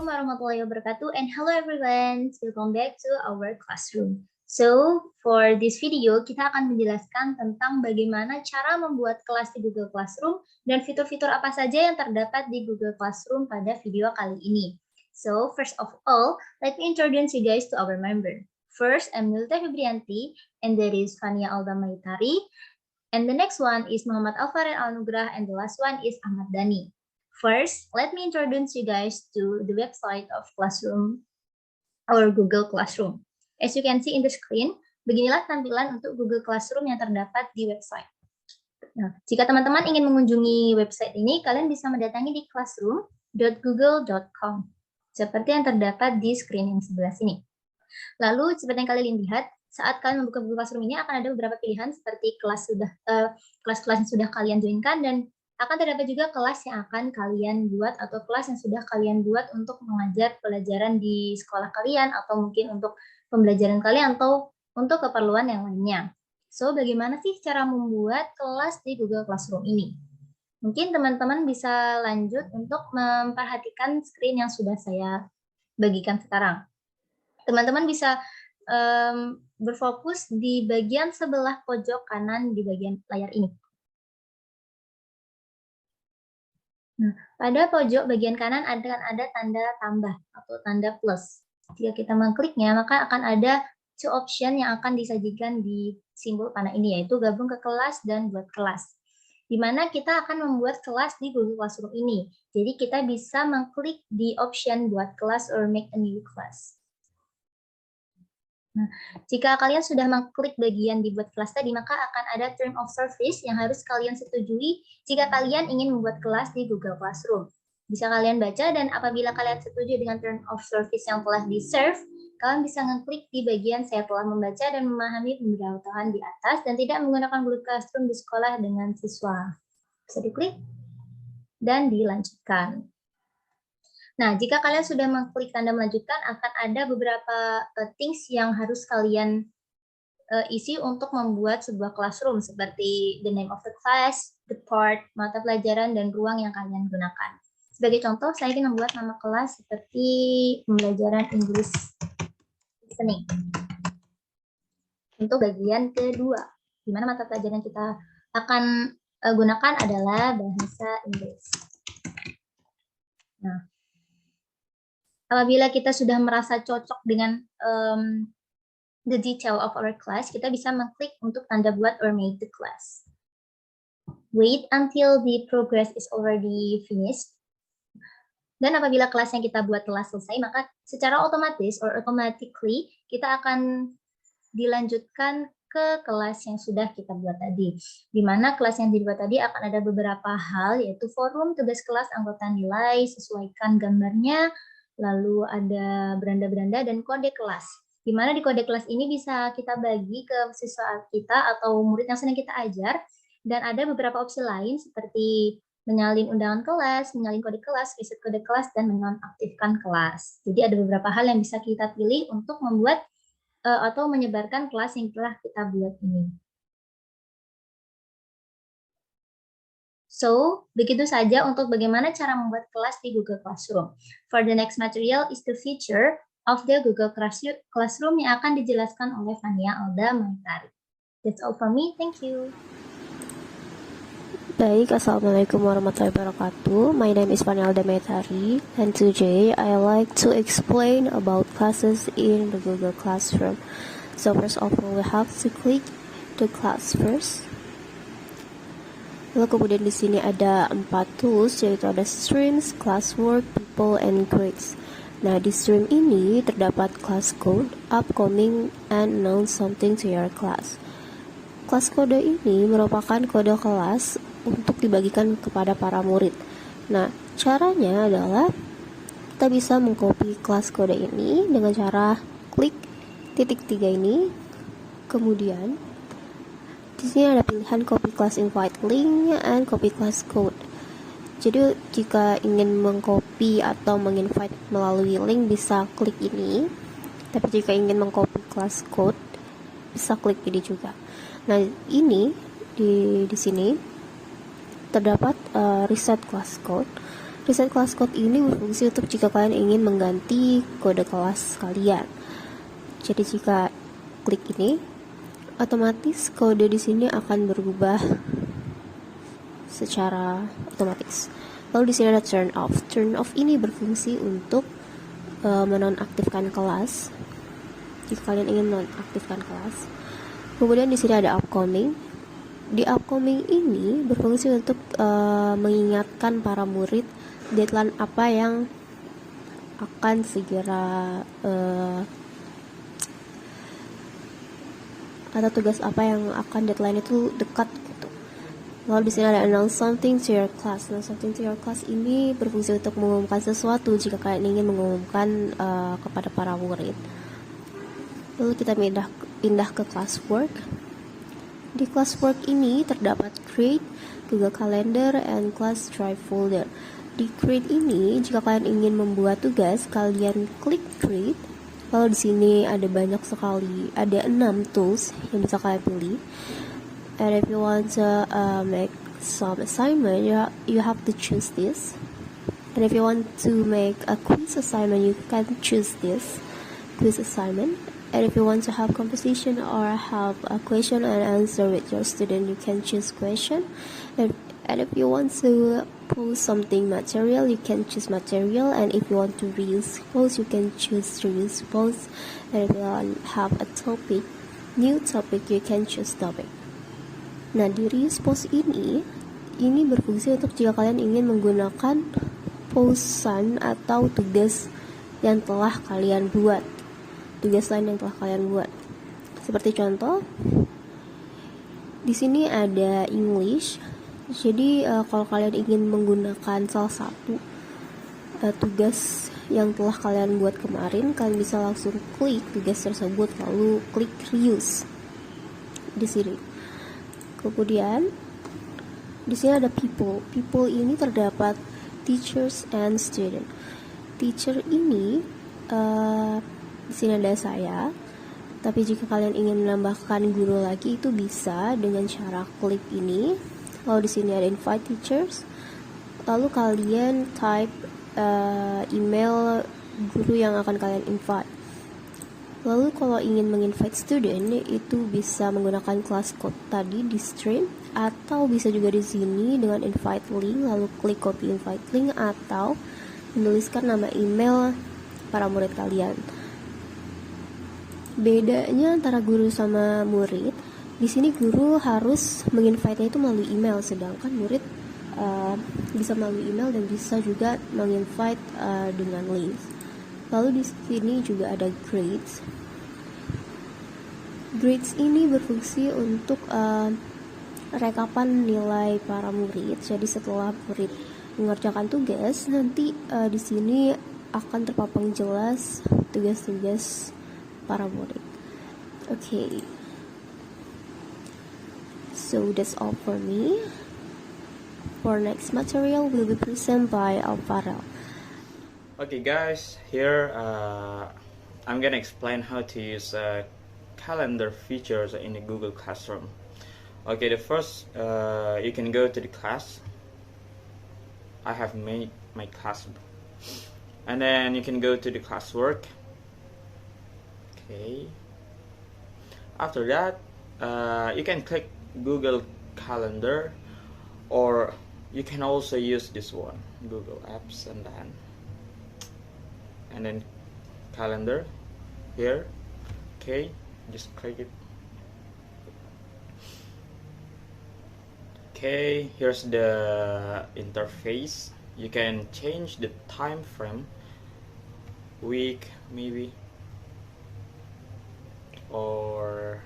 Assalamualaikum warahmatullahi wabarakatuh, and hello everyone, welcome back to our classroom. So, for this video, kita akan menjelaskan tentang bagaimana cara membuat kelas di Google Classroom dan fitur-fitur apa saja yang terdapat di Google Classroom pada video kali ini. So, first of all, let me introduce you guys to our member. First, I'm Nilta Febrianti, and there is Fania Alda Maitari, and the next one is Muhammad Alfaren Al-Nugrah, and the last one is Ahmad Dhani. First, let me introduce you guys to the website of Classroom, our Google Classroom. As you can see in the screen, beginilah tampilan untuk Google Classroom yang terdapat di website. Nah, jika teman-teman ingin mengunjungi website ini, kalian bisa mendatangi di classroom.google.com, seperti yang terdapat di screen yang sebelah sini. Lalu, seperti yang kalian lihat, saat kalian membuka Google Classroom ini akan ada beberapa pilihan seperti kelas-kelas yang sudah kalian joinkan, dan akan terdapat juga kelas yang akan kalian buat atau kelas yang sudah kalian buat untuk mengajar pelajaran di sekolah kalian atau mungkin untuk pembelajaran kalian atau untuk keperluan yang lainnya. So, bagaimana sih cara membuat kelas di Google Classroom ini? Mungkin teman-teman bisa lanjut untuk memperhatikan screen yang sudah saya bagikan sekarang. Teman-teman bisa berfokus di bagian sebelah pojok kanan di bagian layar ini. Nah, pada pojok bagian kanan akan ada tanda tambah atau tanda plus. Jika kita mengkliknya, maka akan ada two option yang akan disajikan di simbol panah ini, yaitu gabung ke kelas dan buat kelas. Di mana kita akan membuat kelas di Google Classroom ini. Jadi kita bisa mengklik di option buat kelas or make a new class. Nah, jika kalian sudah mengklik bagian dibuat kelas tadi, maka akan ada term of service yang harus kalian setujui jika kalian ingin membuat kelas di Google Classroom. Bisa kalian baca, dan apabila kalian setuju dengan term of service yang telah di-serve, kalian bisa mengklik di bagian saya telah membaca dan memahami pemberitahuan di atas dan tidak menggunakan Google Classroom di sekolah dengan siswa. Bisa diklik dan dilanjutkan. Nah, jika kalian sudah mengklik tanda melanjutkan, akan ada beberapa things yang harus kalian isi untuk membuat sebuah classroom, seperti the name of the class, the part, mata pelajaran, dan ruang yang kalian gunakan. Sebagai contoh, saya ingin membuat nama kelas seperti pembelajaran English Listening. Untuk bagian kedua, di mana mata pelajaran kita akan gunakan adalah bahasa Inggris. Nah, apabila kita sudah merasa cocok dengan the detail of our class, kita bisa mengklik untuk tanda buat or make the class. Wait until the progress is already finished. Dan apabila kelas yang kita buat telah selesai, maka secara otomatis or automatically kita akan dilanjutkan ke kelas yang sudah kita buat tadi. Di mana kelas yang dibuat tadi akan ada beberapa hal, yaitu forum, tugas kelas, anggota nilai, sesuaikan gambarnya, lalu ada beranda-beranda, dan kode kelas. Di mana di kode kelas ini bisa kita bagi ke siswa kita atau murid yang sedang kita ajar, dan ada beberapa opsi lain seperti menyalin undangan kelas, menyalin kode kelas, reset kode kelas, dan menonaktifkan kelas. Jadi ada beberapa hal yang bisa kita pilih untuk membuat atau menyebarkan kelas yang telah kita buat ini. So, begitu saja untuk bagaimana cara membuat kelas di Google Classroom. For the next material is the feature of the Google Classroom yang akan dijelaskan oleh Fania Alda Maitari. That's all from me. Thank you. Baik, Assalamualaikum warahmatullahi wabarakatuh. My name is Fania Alda Maitari, and today I like to explain about classes in the Google Classroom. So first of all, we have to click the class first. Lalu kemudian di sini ada 4 tools, yaitu ada streams, classwork, people, and grades. Nah, di stream ini terdapat class code, upcoming, and announce something to your class. Kelas kode ini merupakan kode kelas untuk dibagikan kepada para murid. Nah, caranya adalah kita bisa mengcopy kelas kode ini dengan cara klik titik 3 ini, kemudian di sini ada pilihan copy class invite link and copy class code. Jadi jika ingin mengcopy atau menginvite melalui link bisa klik ini, tapi jika ingin mengcopy class code bisa klik ini juga. Nah, ini di sini terdapat reset class code. Reset class code ini berfungsi untuk jika kalian ingin mengganti kode kelas kalian. Jadi jika klik ini, otomatis kode di sini akan berubah secara otomatis. Lalu di sini ada turn off. Turn off ini berfungsi untuk menonaktifkan kelas. Jika kalian ingin menonaktifkan kelas. Kemudian di sini ada upcoming. Di upcoming ini berfungsi untuk mengingatkan para murid deadline apa yang akan segera atau tugas apa yang akan deadline itu dekat gitu. Lalu di sini ada announce something to your class. Announce something to your class ini berfungsi untuk mengumumkan sesuatu jika kalian ingin mengumumkan kepada para murid. Lalu kita pindah ke classwork. Di classwork ini terdapat create, Google Calendar, and class drive folder. Di create ini, jika kalian ingin membuat tugas, kalian klik create. Lalu di sini ada banyak sekali, ada 6 tools yang bisa kalian pilih. And if you want to make some assignment, you have to choose this. And if you want to make a quiz assignment, you can choose this quiz assignment. And if you want to have conversation or have a question and answer with your student, you can choose question. And if you want to post something material, you can choose material. And if you want to reuse post, you can choose reuse post. And if you want to have a topic, new topic, you can choose topic. Nah, di reuse post ini berfungsi untuk jika kalian ingin menggunakan postan atau tugas yang telah kalian buat. Tugas lain yang telah kalian buat. Seperti contoh, di sini ada English. Jadi kalau kalian ingin menggunakan salah satu tugas yang telah kalian buat kemarin, kalian bisa langsung klik tugas tersebut lalu klik reuse di sini. Kemudian di sini ada people. People ini terdapat teachers and student. Teacher ini di sini ada saya. Tapi jika kalian ingin menambahkan guru lagi, itu bisa dengan cara klik ini. Lalu di sini ada invite teachers. Lalu kalian type email guru yang akan kalian invite. Lalu kalau ingin menginvite student, itu bisa menggunakan class code tadi di stream, atau bisa juga di sini dengan invite link, lalu klik copy invite link, atau menuliskan nama email para murid kalian. Bedanya antara guru sama murid, di sini guru harus menginvite-nya itu melalui email, sedangkan murid bisa melalui email dan bisa juga menginvite dengan link. Lalu di sini juga ada grades. Grades ini berfungsi untuk rekapan nilai para murid. Jadi setelah murid mengerjakan tugas, nanti di sini akan terpampang jelas tugas-tugas para murid. Okay. So that's all for me. For next material will be presented by Alvaro. Okay guys, here I'm gonna explain how to use calendar features in the Google Classroom. Okay, the first you can go to the class. I have made my class, and then you can go to the classwork. Okay, after that you can click Google Calendar, or you can also use this one, Google Apps, and then calendar here. Okay, just click it. Okay, here's the interface. You can change the time frame, week maybe, or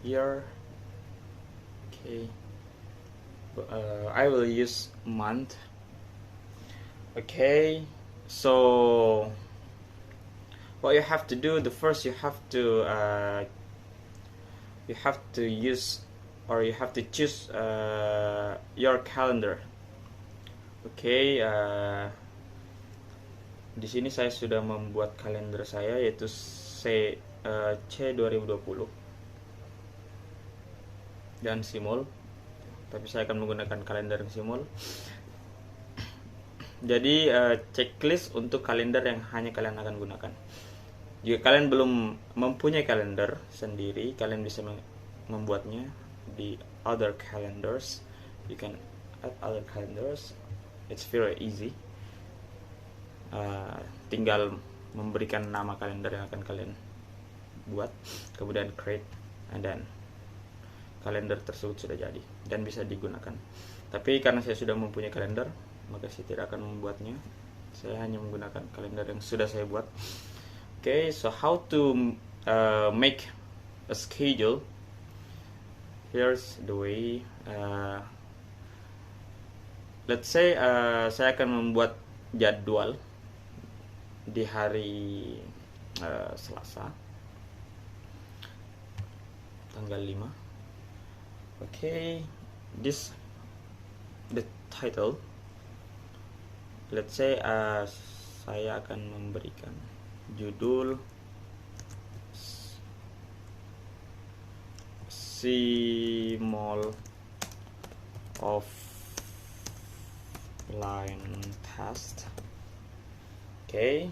year. Okay, I will use month. Okay, so what you have to do, the first you have to use, or you have to choose your calendar. Okay, di sini saya sudah membuat kalender saya, yaitu C2020 dan Simul, tapi saya akan menggunakan kalender Simul. Jadi checklist untuk kalender yang hanya kalian akan gunakan. Jika kalian belum mempunyai kalender sendiri, kalian bisa membuatnya di other calendars. You can add other calendars. It's very easy. Tinggal memberikan nama kalender yang akan kalian buat, kemudian create, and then kalender tersebut sudah jadi dan bisa digunakan. Tapi karena saya sudah mempunyai kalender, maka saya tidak akan membuatnya. Saya hanya menggunakan kalender yang sudah saya buat. Okay, so how to make a schedule? Here's the way. Let's say saya akan membuat jadwal di hari Selasa tanggal 5. Okay, this the title. Let's say saya akan memberikan judul Small offline test. Okay.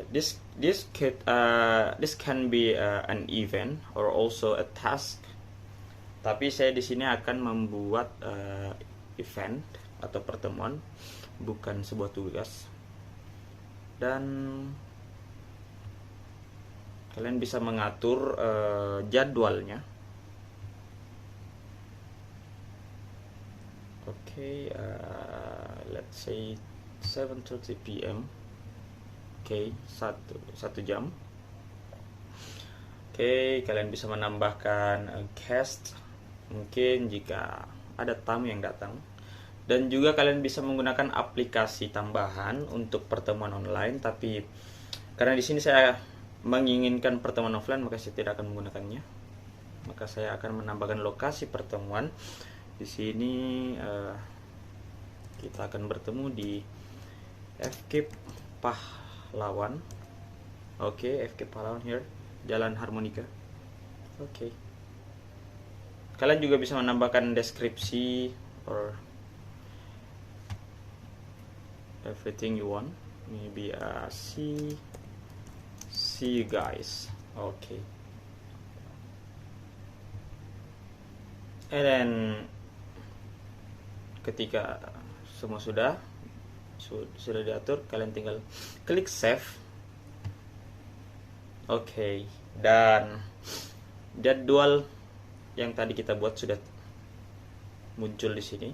This can be an event or also a task. Tapi saya di sini akan membuat event atau pertemuan, bukan sebuah tugas. Dan kalian bisa mengatur jadwalnya. Okay, let's say 7:30 p.m. Okay, satu jam. Okay, kalian bisa menambahkan guest mungkin jika ada tamu yang datang. Dan juga kalian bisa menggunakan aplikasi tambahan untuk pertemuan online, tapi karena di sini saya menginginkan pertemuan offline, maka saya tidak akan menggunakannya. Maka saya akan menambahkan lokasi pertemuan. Di sini kita akan bertemu di FKIP Pahlawan. Oke, FKIP Pahlawan here, Jalan Harmonika. Oke. Kalian juga bisa menambahkan deskripsi or everything you want. Maybe see you guys. Okay. And then ketika semua sudah diatur, kalian tinggal klik save. Oke, dan jadwal yang tadi kita buat sudah muncul di sini.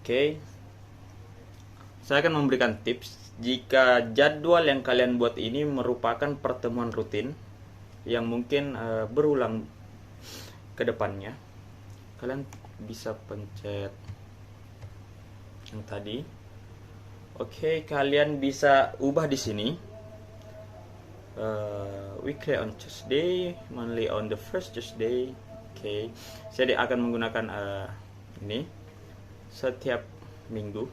Oke. Saya akan memberikan tips jika jadwal yang kalian buat ini merupakan pertemuan rutin yang mungkin berulang ke depannya. Kalian bisa pencet yang tadi. Oke, kalian bisa ubah di sini. Weekly on Tuesday, monthly on the first Tuesday. Oke, saya akan menggunakan ini setiap minggu,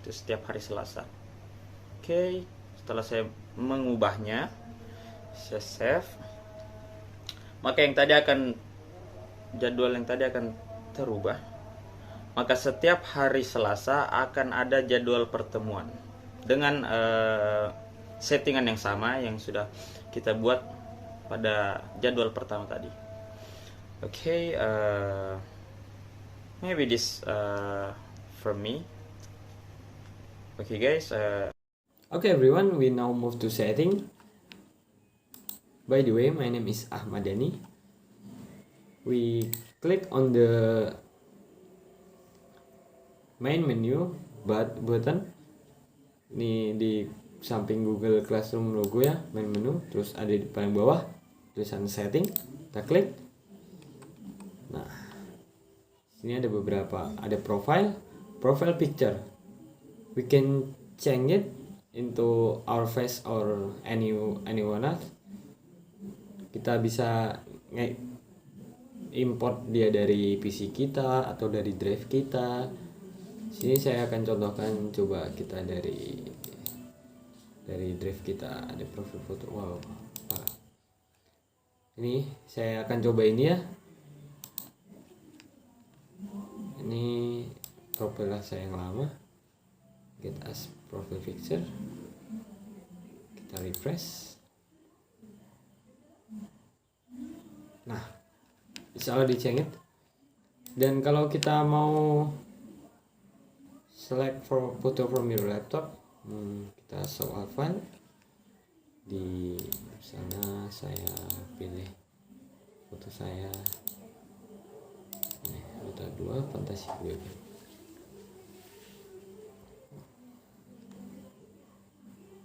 itu setiap hari Selasa. Oke, setelah saya mengubahnya, saya save. Maka jadwal yang tadi akan terubah. Maka setiap hari Selasa akan ada jadwal pertemuan dengan settingan yang sama yang sudah kita buat pada jadwal pertama tadi. Okay, maybe this for me. Okay guys. Okay everyone, we now move to setting. By the way, my name is Ahmad Dhani. We click on the main menu button. Ini di samping Google Classroom logo ya, main menu. Terus ada di paling bawah tulisan setting. Kita klik. Nah, sini ada beberapa. Ada profile picture. We can change it into our face or anyone else. Kita bisa import dia dari PC kita atau dari drive kita. Sini saya akan contohkan, coba kita dari drive kita ada profil foto. Wow. Ini saya akan coba ini ya. Ini profil saya yang lama, get as profile picture, kita refresh. Nah, insya Allah dicengit. Dan kalau kita mau select photo from your laptop, kita show a file. Di sana saya pilih foto saya, foto 2 Fantasi Baby.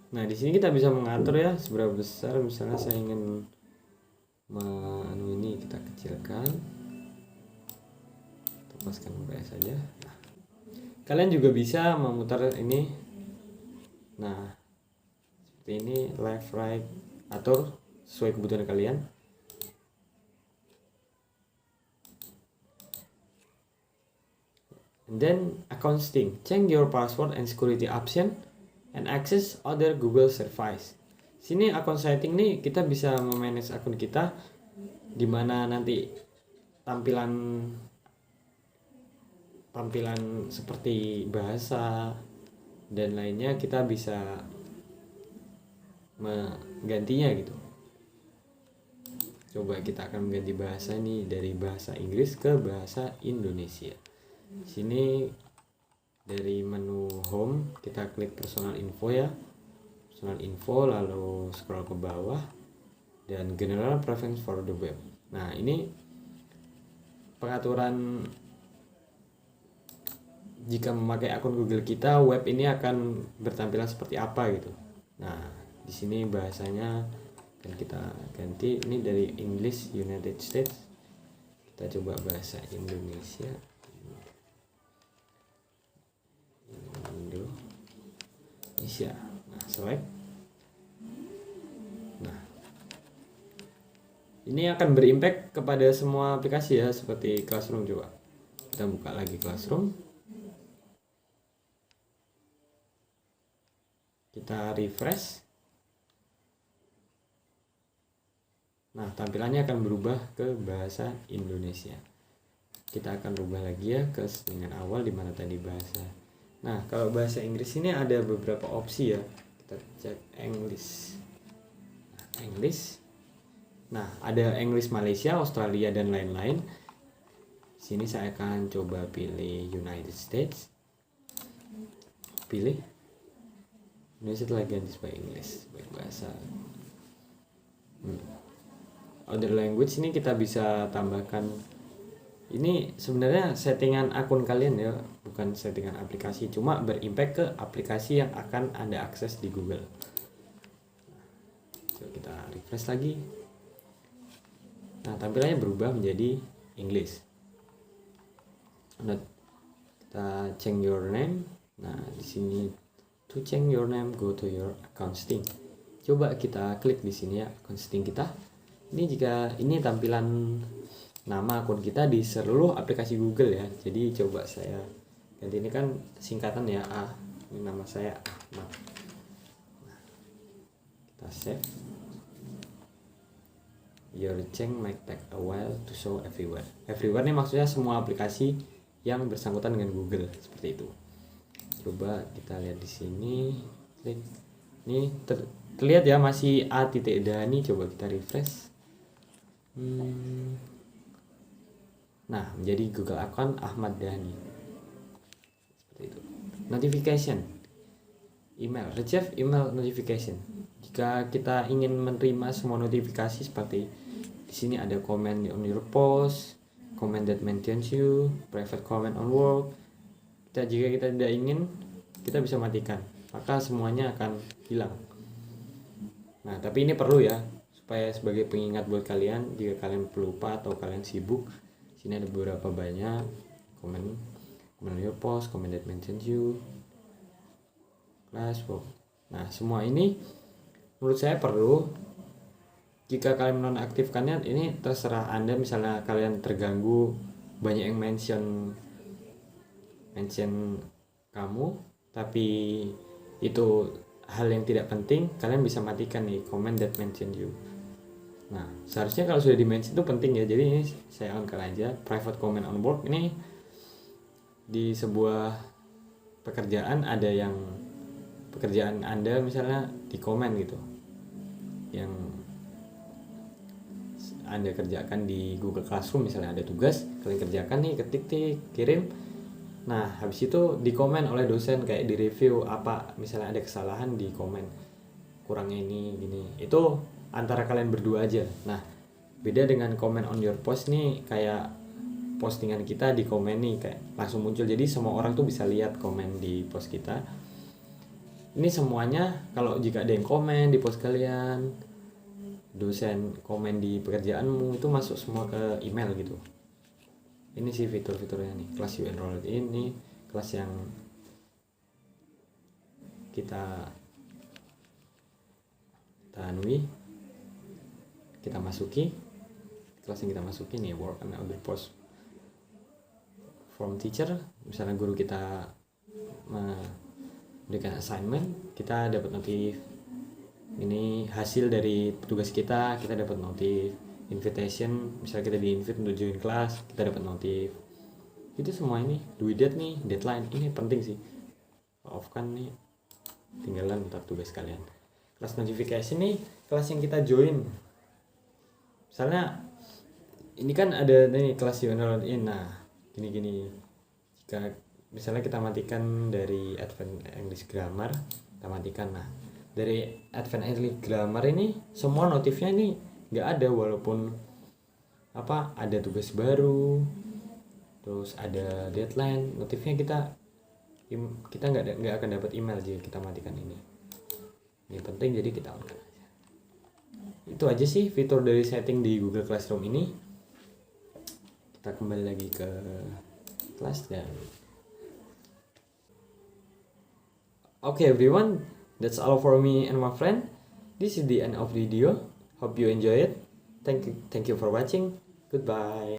Nah, di sini kita bisa mengatur ya seberapa besar. Misalnya saya ingin ini kita kecilkan, tepaskan OBS saja. Nah, kalian juga bisa memutar ini. Nah, seperti ini, left, right, atur sesuai kebutuhan kalian. And then account sync, change your password and security option and access other Google service. Sini akun setting nih, kita bisa memanage akun kita, dimana nanti tampilan seperti bahasa dan lainnya kita bisa menggantinya gitu. Coba kita akan mengganti bahasa nih dari bahasa Inggris ke bahasa Indonesia. Sini dari menu home kita klik personal info ya, personal info, lalu scroll ke bawah dan general preference for the web. Nah, ini pengaturan jika memakai akun Google kita, web ini akan bertampilan seperti apa gitu. Nah, di sini bahasanya akan kita ganti, ini dari English United States, kita coba bahasa Indonesia. Indonesia. Nah, select. Nah, ini akan berimpact kepada semua aplikasi ya, seperti Classroom. Coba kita buka lagi Classroom, kita refresh. Nah, tampilannya akan berubah ke bahasa Indonesia. Kita akan rubah lagi ya ke settingan awal di mana tadi bahasa. Nah, kalau bahasa Inggris ini ada beberapa opsi ya. Kita cek English. English. Nah, ada English Malaysia, Australia dan lain-lain. Sini saya akan coba pilih United States. Pilih. Indonesia telah ganti sebagai English, sebagai bahasa. Other language ini kita bisa tambahkan. Ini sebenarnya settingan akun kalian ya, bukan settingan aplikasi, cuma berimpact ke aplikasi yang akan Anda akses di Google. Coba kita refresh lagi. Nah, tampilannya berubah menjadi English. Nah, kita change your name. Nah, di sini to change your name, go to your account setting. Coba kita klik di sini ya, account setting kita. Ini jika ini tampilan nama akun kita di seluruh aplikasi Google ya. Jadi coba saya ganti, ini kan singkatan ya, ini nama saya Ahmad. Nah, kita save. Your change might take a while to show everywhere. Everywhere ini maksudnya semua aplikasi yang bersangkutan dengan Google, seperti itu. Coba kita lihat di sini, klik. Ini terlihat ya masih A.Dhani. Coba kita refresh. Nah, menjadi Google account Ahmad Dhani. Seperti itu. Notification. Email, receive email notification. Jika kita ingin menerima semua notifikasi seperti di sini ada comment on your post, comment that mentions you, private comment on work. Jika kita tidak ingin, kita bisa matikan. Maka semuanya akan hilang. Nah, tapi ini perlu ya, supaya sebagai pengingat buat kalian jika kalian pelupa atau kalian sibuk. Sini ada beberapa banyak comment on your post, comment that mentions you, class work. Nah, semua ini menurut saya perlu. Jika kalian menonaktifkannya, ini terserah Anda. Misalnya kalian terganggu banyak yang mention kamu, tapi itu hal yang tidak penting, kalian bisa matikan nih comment that mention you. Nah, seharusnya kalau sudah di-mention itu penting ya. Jadi ini saya on aja private comment on work. Ini di sebuah pekerjaan ada yang pekerjaan Anda misalnya di komen gitu, yang Anda kerjakan di Google Classroom, misalnya ada tugas kalian kerjakan nih, ketik kirim. Nah habis itu di komen oleh dosen, kayak di review apa, misalnya ada kesalahan di komen, kurangnya ini gini, itu antara kalian berdua aja. Nah beda dengan comment on your post nih, kayak postingan kita di komen nih kayak langsung muncul, jadi semua orang tuh bisa lihat komen di post kita. Ini semuanya kalau jika ada yang komen di post kalian, dosen komen di pekerjaanmu, itu masuk semua ke email gitu. Ini sih fitur-fiturnya nih, kelas you enrolled ini, kelas yang kita tanui, kita masuki, kelas yang kita masuki nih, work and other post from teacher. Misalnya guru kita memberikan assignment, kita dapat notif. Ini hasil dari tugas kita dapat notif. Invitation, misalnya kita di-invite untuk join kelas, kita dapat notif. Itu semua ini, due date nih, deadline, ini penting sih. Off kan nih, tinggalan untuk tugas kalian. Kelas notification nih, kelas yang kita join. Misalnya, ini kan ada nih kelas you enrolled in, nah gini. Jika misalnya kita matikan dari Advanced English Grammar, kita matikan. Nah dari Advanced English Grammar ini semua notifnya ini nggak ada, walaupun apa ada tugas baru, terus ada deadline, notifnya kita nggak akan dapat email jika kita matikan ini. Ini penting, jadi kita on kan aja. Itu aja sih fitur dari setting di Google Classroom ini. Kita kembali lagi ke kelas dan okay everyone, that's all for me and my friend. This is the end of the video. Hope you enjoy it. Thank you for watching. Goodbye.